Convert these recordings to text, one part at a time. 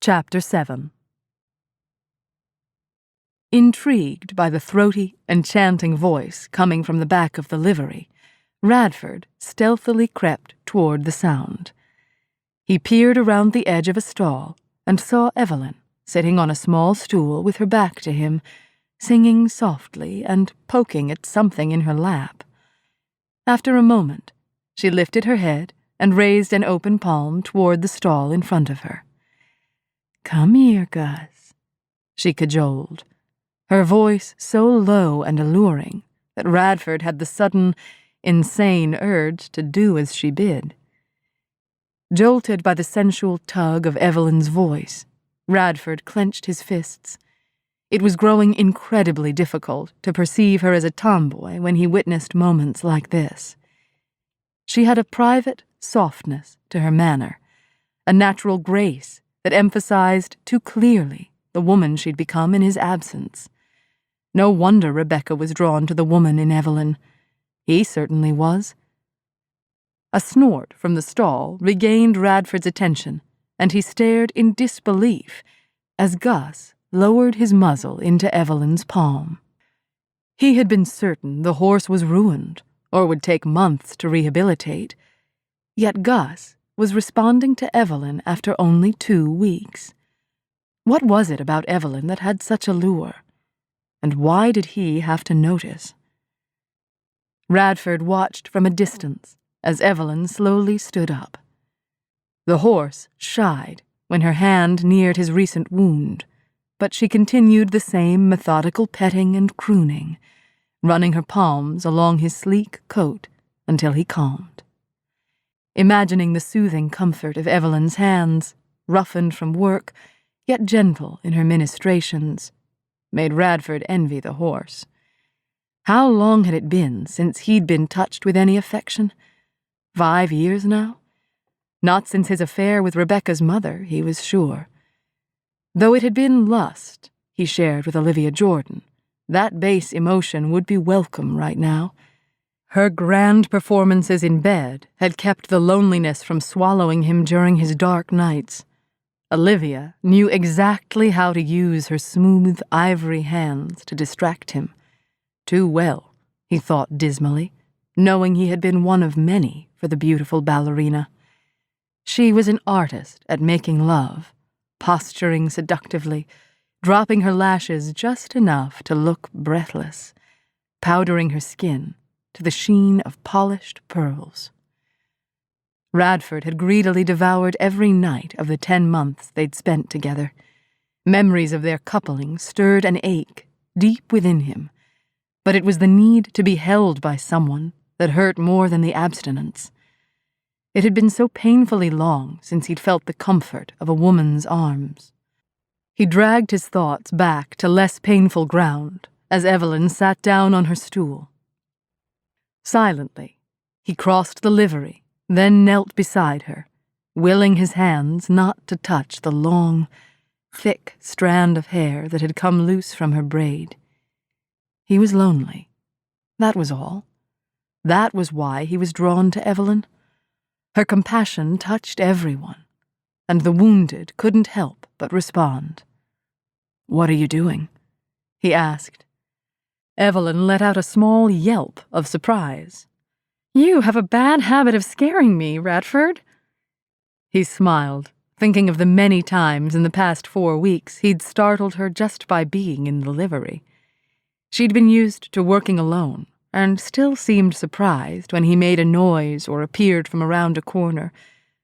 Chapter 7. Intrigued by the throaty, enchanting voice coming from the back of the livery, Radford stealthily crept toward the sound. He peered around the edge of a stall and saw Evelyn sitting on a small stool with her back to him, singing softly and poking at something in her lap. After a moment, she lifted her head and raised an open palm toward the stall in front of her. "Come here, Gus," she cajoled, her voice so low and alluring that Radford had the sudden, insane urge to do as she bid. Jolted by the sensual tug of Evelyn's voice, Radford clenched his fists. It was growing incredibly difficult to perceive her as a tomboy when he witnessed moments like this. She had a private softness to her manner, a natural grace that emphasized too clearly the woman she'd become in his absence. No wonder Rebecca was drawn to the woman in Evelyn. He certainly was. A snort from the stall regained Radford's attention, and he stared in disbelief as Gus lowered his muzzle into Evelyn's palm. He had been certain the horse was ruined, or would take months to rehabilitate, yet Gus was responding to Evelyn after only 2 weeks. What was it about Evelyn that had such a lure? And why did he have to notice? Radford watched from a distance as Evelyn slowly stood up. The horse shied when her hand neared his recent wound, but she continued the same methodical petting and crooning, running her palms along his sleek coat until he calmed. Imagining the soothing comfort of Evelyn's hands, roughened from work, yet gentle in her ministrations, made Radford envy the horse. How long had it been since he'd been touched with any affection? 5 years now? Not since his affair with Rebecca's mother, he was sure. Though it had been lust he shared with Olivia Jordan, that base emotion would be welcome right now. Her grand performances in bed had kept the loneliness from swallowing him during his dark nights. Olivia knew exactly how to use her smooth ivory hands to distract him. Too well, he thought dismally, knowing he had been one of many for the beautiful ballerina. She was an artist at making love, posturing seductively, dropping her lashes just enough to look breathless, powdering her skin to the sheen of polished pearls. Radford had greedily devoured every night of the 10 months they'd spent together. Memories of their coupling stirred an ache deep within him, but it was the need to be held by someone that hurt more than the abstinence. It had been so painfully long since he'd felt the comfort of a woman's arms. He dragged his thoughts back to less painful ground as Evelyn sat down on her stool. Silently, he crossed the livery, then knelt beside her, willing his hands not to touch the long, thick strand of hair that had come loose from her braid. He was lonely. That was all. That was why he was drawn to Evelyn. Her compassion touched everyone, and the wounded couldn't help but respond. "What are you doing?" he asked. Evelyn let out a small yelp of surprise. "You have a bad habit of scaring me, Radford." He smiled, thinking of the many times in the past 4 weeks he'd startled her just by being in the livery. She'd been used to working alone, and still seemed surprised when he made a noise or appeared from around a corner,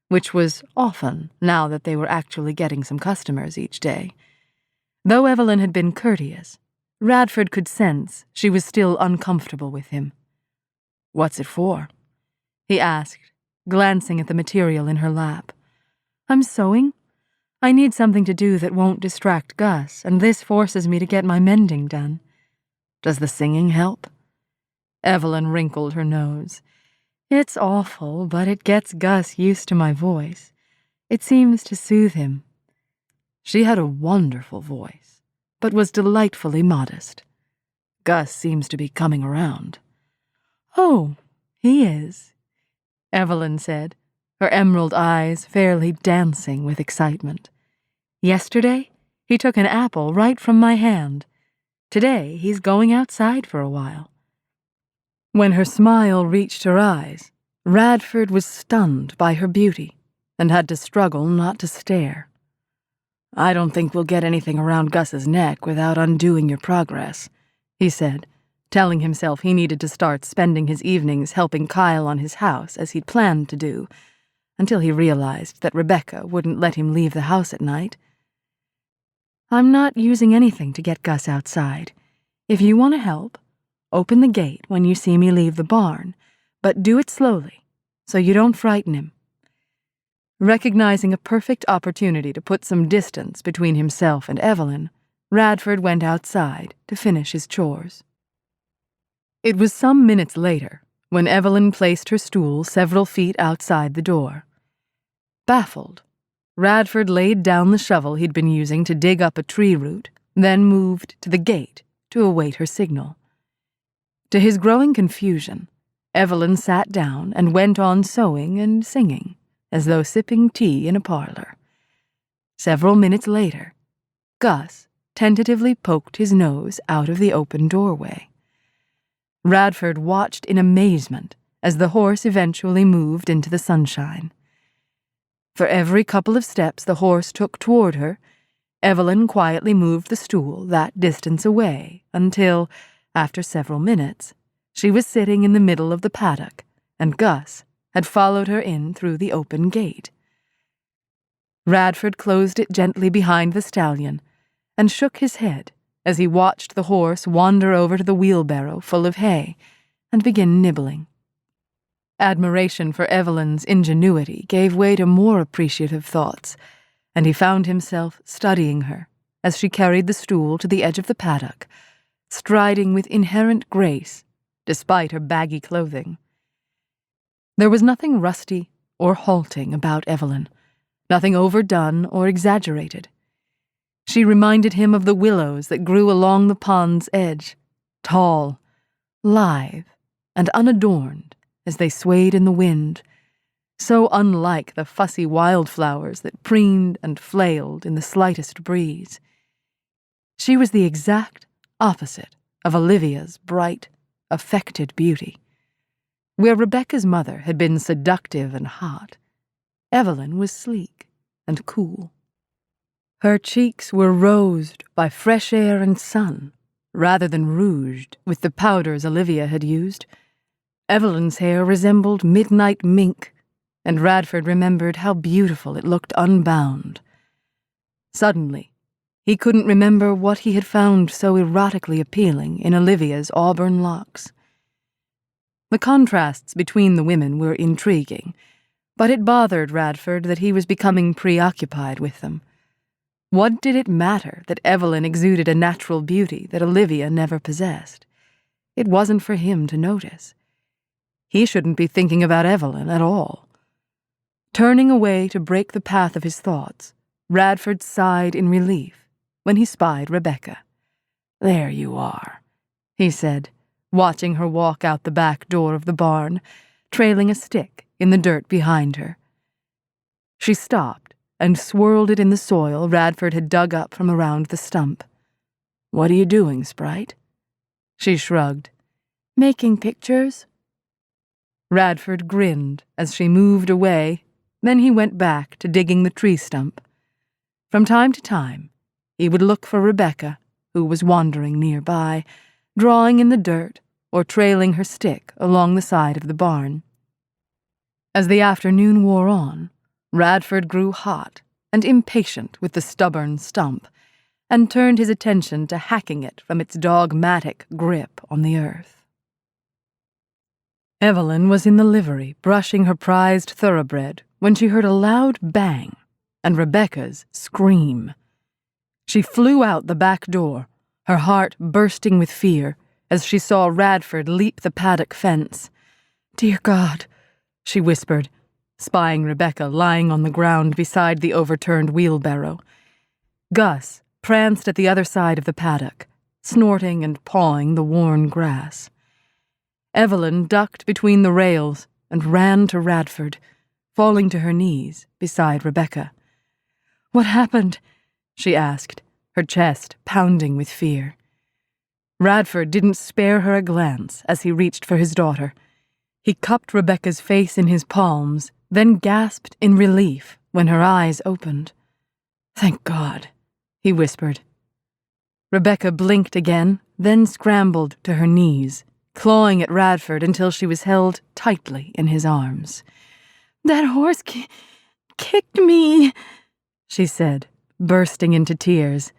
which was often now that they were actually getting some customers each day. Though Evelyn had been courteous, Radford could sense she was still uncomfortable with him. "What's it for?" he asked, glancing at the material in her lap. "I'm sewing. I need something to do that won't distract Gus, and this forces me to get my mending done." "Does the singing help?" Evelyn wrinkled her nose. "It's awful, but it gets Gus used to my voice. It seems to soothe him." She had a wonderful voice, but was delightfully modest. "Gus seems to be coming around." "Oh, he is," Evelyn said, her emerald eyes fairly dancing with excitement. Yesterday, he took an apple right from my hand. Today, he's going outside for a while." When her smile reached her eyes, Radford was stunned by her beauty and had to struggle not to stare. "I don't think we'll get anything around Gus's neck without undoing your progress," he said, telling himself he needed to start spending his evenings helping Kyle on his house as he'd planned to do, until he realized that Rebecca wouldn't let him leave the house at night. "I'm not using anything to get Gus outside. If you want to help, open the gate when you see me leave the barn, but do it slowly, so you don't frighten him." Recognizing a perfect opportunity to put some distance between himself and Evelyn, Radford went outside to finish his chores. It was some minutes later when Evelyn placed her stool several feet outside the door. Baffled, Radford laid down the shovel he'd been using to dig up a tree root, then moved to the gate to await her signal. To his growing confusion, Evelyn sat down and went on sewing and singing, as though sipping tea in a parlor. Several minutes later, Gus tentatively poked his nose out of the open doorway. Radford watched in amazement as the horse eventually moved into the sunshine. For every couple of steps the horse took toward her, Evelyn quietly moved the stool that distance away until, after several minutes, she was sitting in the middle of the paddock, and Gus had followed her in through the open gate. Radford closed it gently behind the stallion and shook his head as he watched the horse wander over to the wheelbarrow full of hay and begin nibbling. Admiration for Evelyn's ingenuity gave way to more appreciative thoughts, and he found himself studying her as she carried the stool to the edge of the paddock, striding with inherent grace despite her baggy clothing. There was nothing rusty or halting about Evelyn, nothing overdone or exaggerated. She reminded him of the willows that grew along the pond's edge, tall, lithe, and unadorned as they swayed in the wind, so unlike the fussy wildflowers that preened and flailed in the slightest breeze. She was the exact opposite of Olivia's bright, affected beauty. Where Rebecca's mother had been seductive and hot, Evelyn was sleek and cool. Her cheeks were rosed by fresh air and sun, rather than rouged with the powders Olivia had used. Evelyn's hair resembled midnight mink, and Radford remembered how beautiful it looked unbound. Suddenly, he couldn't remember what he had found so erotically appealing in Olivia's auburn locks. The contrasts between the women were intriguing, but it bothered Radford that he was becoming preoccupied with them. What did it matter that Evelyn exuded a natural beauty that Olivia never possessed? It wasn't for him to notice. He shouldn't be thinking about Evelyn at all. Turning away to break the path of his thoughts, Radford sighed in relief when he spied Rebecca. "There you are," he said, watching her walk out the back door of the barn, trailing a stick in the dirt behind her. She stopped and swirled it in the soil Radford had dug up from around the stump. "What are you doing, Sprite?" She shrugged. "Making pictures." Radford grinned as she moved away, then he went back to digging the tree stump. From time to time, he would look for Rebecca, who was wandering nearby, drawing in the dirt or trailing her stick along the side of the barn. As the afternoon wore on, Radford grew hot and impatient with the stubborn stump, and turned his attention to hacking it from its dogmatic grip on the earth. Evelyn was in the livery, brushing her prized thoroughbred, when she heard a loud bang and Rebecca's scream. She flew out the back door, her heart bursting with fear as she saw Radford leap the paddock fence. "Dear God," she whispered, spying Rebecca lying on the ground beside the overturned wheelbarrow. Gus pranced at the other side of the paddock, snorting and pawing the worn grass. Evelyn ducked between the rails and ran to Radford, falling to her knees beside Rebecca. "What happened?" she asked, her chest pounding with fear. Radford didn't spare her a glance as he reached for his daughter. He cupped Rebecca's face in his palms, then gasped in relief when her eyes opened. "Thank God," he whispered. Rebecca blinked again, then scrambled to her knees, clawing at Radford until she was held tightly in his arms. "That horse kicked me," she said, bursting into tears.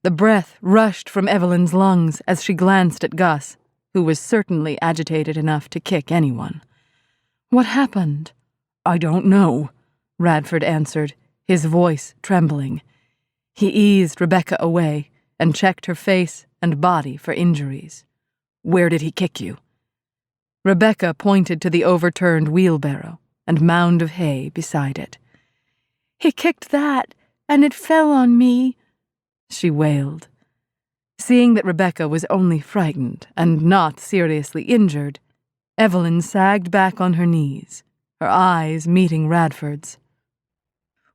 The breath rushed from Evelyn's lungs as she glanced at Gus, who was certainly agitated enough to kick anyone. "What happened?" "I don't know," Radford answered, his voice trembling. He eased Rebecca away and checked her face and body for injuries. "Where did he kick you?" Rebecca pointed to the overturned wheelbarrow and mound of hay beside it. "He kicked that, and it fell on me," she wailed. Seeing that Rebecca was only frightened and not seriously injured, Evelyn sagged back on her knees, her eyes meeting Radford's.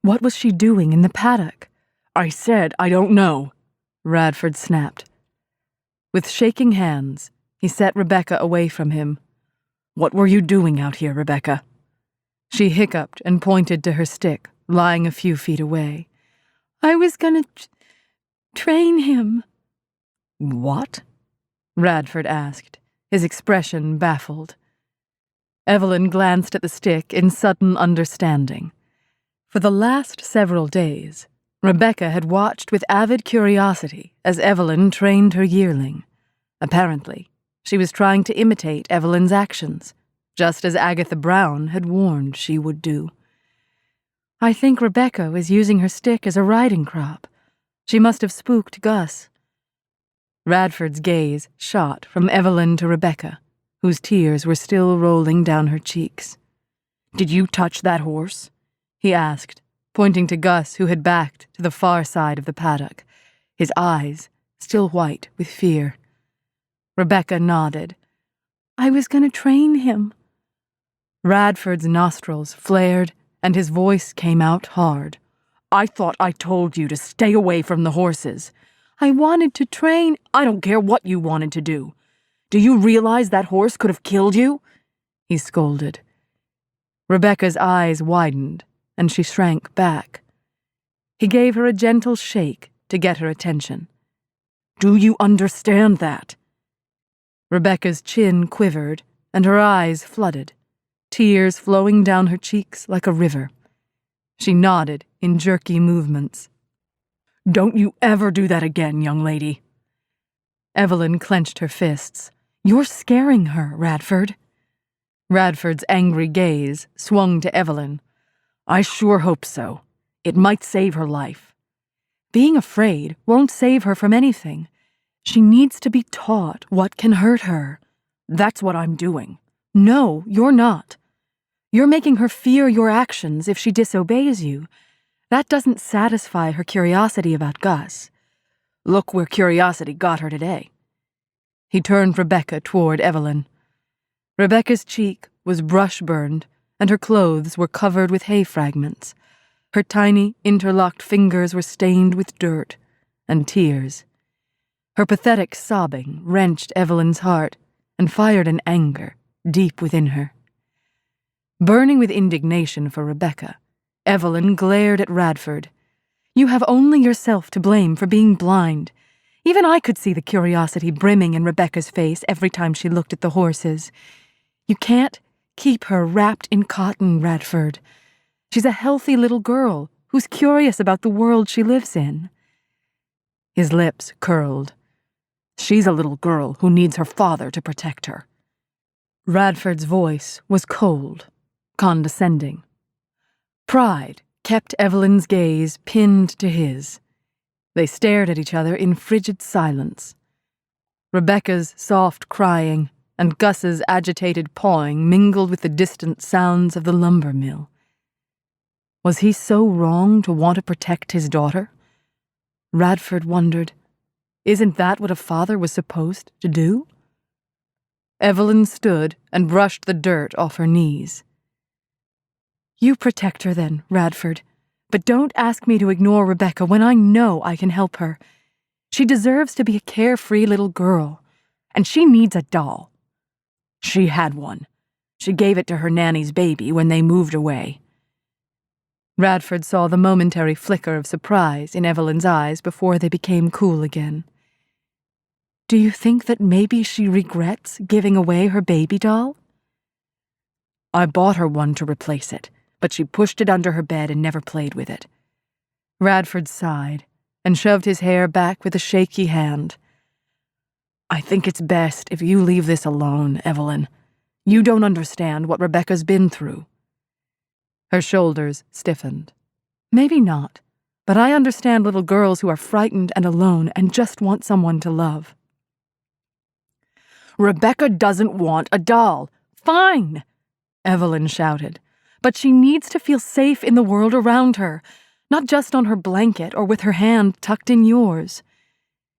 "What was she doing in the paddock?" "I said I don't know," Radford snapped. With shaking hands, he set Rebecca away from him. "What were you doing out here, Rebecca?" She hiccuped and pointed to her stick, lying a few feet away. "I was gonna train him." "What?" Radford asked, his expression baffled. Evelyn glanced at the stick in sudden understanding. For the last several days, Rebecca had watched with avid curiosity as Evelyn trained her yearling. Apparently, she was trying to imitate Evelyn's actions, just as Agatha Brown had warned she would do. "I think Rebecca was using her stick as a riding crop. She must have spooked Gus." Radford's gaze shot from Evelyn to Rebecca, whose tears were still rolling down her cheeks. "Did you touch that horse?" he asked, pointing to Gus, who had backed to the far side of the paddock, his eyes still white with fear. Rebecca nodded. "I was going to train him." Radford's nostrils flared, and his voice came out hard. "I thought I told you to stay away from the horses." "I wanted to train." "I don't care what you wanted to do. Do you realize that horse could have killed you?" he scolded. Rebecca's eyes widened, and she shrank back. He gave her a gentle shake to get her attention. "Do you understand that?" Rebecca's chin quivered, and her eyes flooded, tears flowing down her cheeks like a river. She nodded in jerky movements. "Don't you ever do that again, young lady." Evelyn clenched her fists. "You're scaring her, Radford." Radford's angry gaze swung to Evelyn. "I sure hope so. It might save her life." "Being afraid won't save her from anything. She needs to be taught what can hurt her." "That's what I'm doing." "No, you're not. You're making her fear your actions if she disobeys you. That doesn't satisfy her curiosity about Gus. Look where curiosity got her today." He turned Rebecca toward Evelyn. Rebecca's cheek was brush-burned, and her clothes were covered with hay fragments. Her tiny, interlocked fingers were stained with dirt and tears. Her pathetic sobbing wrenched Evelyn's heart and fired an anger deep within her. Burning with indignation for Rebecca, Evelyn glared at Radford. "You have only yourself to blame for being blind. Even I could see the curiosity brimming in Rebecca's face every time she looked at the horses. You can't keep her wrapped in cotton, Radford. She's a healthy little girl who's curious about the world she lives in." His lips curled. "She's a little girl who needs her father to protect her." Radford's voice was cold, condescending. Pride kept Evelyn's gaze pinned to his. They stared at each other in frigid silence. Rebecca's soft crying and Gus's agitated pawing mingled with the distant sounds of the lumber mill. Was he so wrong to want to protect his daughter? Radford wondered. Isn't that what a father was supposed to do? Evelyn stood and brushed the dirt off her knees. "You protect her then, Radford. But don't ask me to ignore Rebecca when I know I can help her. She deserves to be a carefree little girl, and she needs a doll. She had one. She gave it to her nanny's baby when they moved away. Radford saw the momentary flicker of surprise in Evelyn's eyes before they became cool again. Do you think that maybe she regrets giving away her baby doll? I bought her one to replace it, but she pushed it under her bed and never played with it. Radford sighed and shoved his hair back with a shaky hand. I think it's best if you leave this alone, Evelyn. You don't understand what Rebecca's been through. Her shoulders stiffened. Maybe not, but I understand little girls who are frightened and alone and just want someone to love. Rebecca doesn't want a doll. Fine, Evelyn shouted. But she needs to feel safe in the world around her, not just on her blanket or with her hand tucked in yours.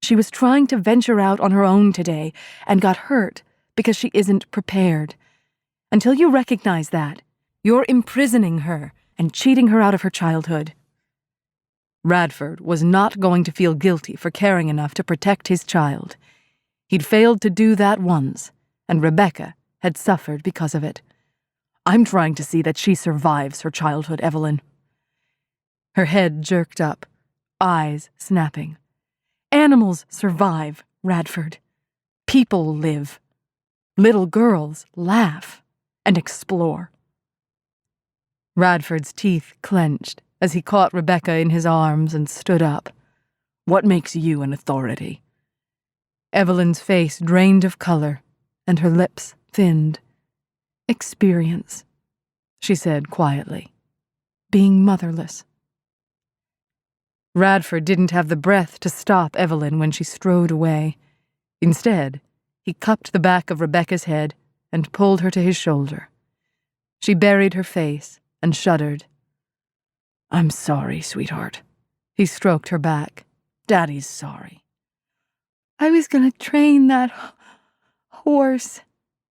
She was trying to venture out on her own today and got hurt because she isn't prepared. Until you recognize that, you're imprisoning her and cheating her out of her childhood. Radford was not going to feel guilty for caring enough to protect his child. He'd failed to do that once, and Rebecca had suffered because of it. I'm trying to see that she survives her childhood, Evelyn. Her head jerked up, eyes snapping. Animals survive, Radford. People live. Little girls laugh and explore. Radford's teeth clenched as he caught Rebecca in his arms and stood up. What makes you an authority? Evelyn's face drained of color, and her lips thinned. Experience, she said quietly. Being motherless. Radford didn't have the breath to stop Evelyn when she strode away. Instead, he cupped the back of Rebecca's head and pulled her to his shoulder. She buried her face and shuddered. I'm sorry, sweetheart. He stroked her back. Daddy's sorry. I was going to train that horse,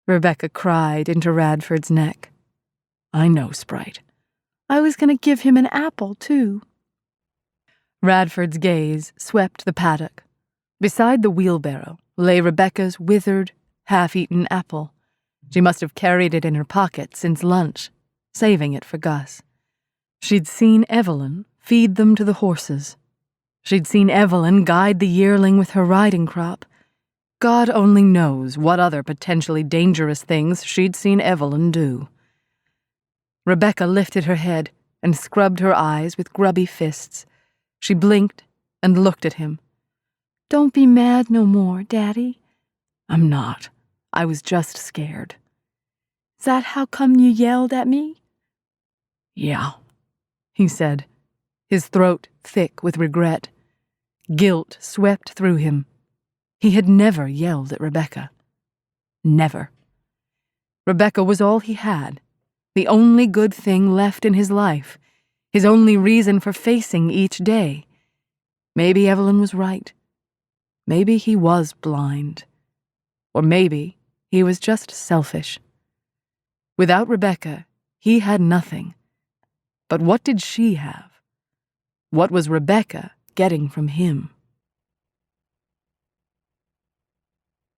Rebecca cried into Radford's neck. I know, Sprite. I was going to give him an apple, too. Radford's gaze swept the paddock. Beside the wheelbarrow lay Rebecca's withered, half-eaten apple. She must have carried it in her pocket since lunch, saving it for Gus. She'd seen Evelyn feed them to the horses. She'd seen Evelyn guide the yearling with her riding crop. God only knows what other potentially dangerous things she'd seen Evelyn do. Rebecca lifted her head and scrubbed her eyes with grubby fists. She blinked and looked at him. Don't be mad no more, Daddy. I'm not. I was just scared. Is that how come you yelled at me? Yeah, he said, his throat thick with regret. Guilt swept through him. He had never yelled at Rebecca. Never. Rebecca was all he had, the only good thing left in his life, his only reason for facing each day. Maybe Evelyn was right. Maybe he was blind. Or maybe he was just selfish. Without Rebecca, he had nothing. But what did she have? What was Rebecca getting from him?